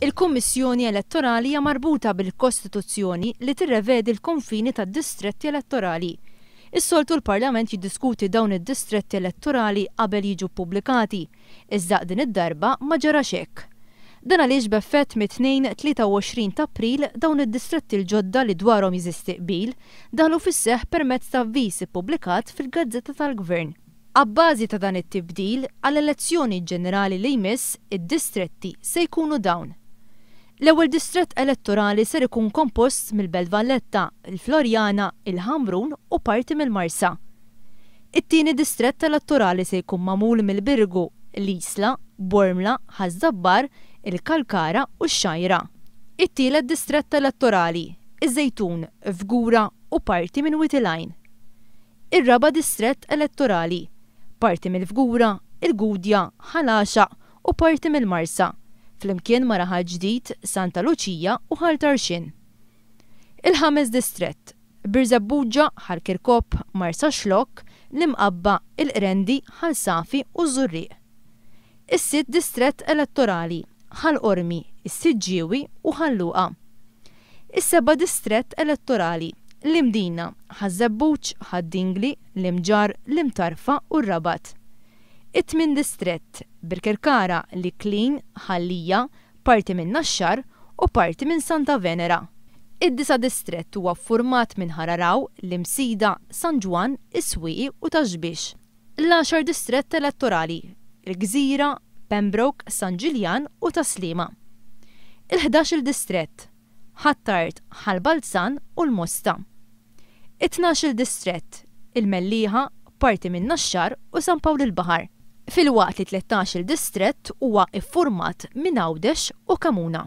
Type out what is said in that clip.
Il-Kummissjoni Elettorali hija marbuta bil-Kostituzzjoni li tirrevedi l-konfini tad-distretti elettorali. Is-soltu l-Parlament jiddiskuti dawn id-distretti elettorali qabel jiġu ppubblikati, iżda din id-darba ma ġarax hekk. Dan għaliex b'effett mit-2-23 ta' April dawn id-distretti l-ġodda li dwarhom jeżisti qbil daħlu fis-seħħ permezz ta' avviż ippubblikat fil-Gazzetta tal-Gvern. Abbażi ta' dan it-tibdil għall-elezzjoni ġenerali li jmiss id-distretti se jkunu dawn. L-ewwel distrett elettorali ser ikun kompost mill-Belt Valletta, il-Florjana, il-Ħamrun u parti mill-Marsa. It-tieni distrett elettorali se jkun magħmul mill-Birgu, l-Isla, Bormla, Ħażdabbar, il-Kalkara u x-Xajra. It-tielet distrett elettorali, iż-Żejtun, Fgura u parti minn Witilajn. Ir-raba' distrett elettorali, parti mill-Fgura, il-Gudja, Ħalaxa u parti mill-Marsa, flimkien ma' Raħal Ġdid, Santa Luċija u Ħaltarxin. Il-ħames distrett, Birzebbuġa, Ħalkirkop, Marsa Xlokk, l-Imqabba, il-Qrendi, Ħalsafi u Żurrieq. Is-sitt distrett elettorali, Ħalqormi, is-Siġġiewi u Ħalluqa. Is-seba' distrett elettorali, l-Imdina, Ħażebbuġ, Ħaddingli, l-Imġar, l-Imtarfa u r-Rabat. It-tmien distrett, Birkirkara, Liklin, Ħallija, parti minn Naxxar u parti minn Santa Venera. Id-disa' distrett huwa ffurmat minn Ħararaw, l-Imsida, San Ġwan, is-Swieqi u Taxbix. L-10 distrett elettorali, il-Gżira, Pembroke, San Ġiljan u Taslima. Il-11 distrett, Ħattart, Ħalbalzan u l-Mosta. It-12 distrett, il-Mellieħa, parti minn Naxxar u San Pawl il-Baħar. Fil-waqt li 13 distrett huwa iffurmat minn Għawdex u Kamuna.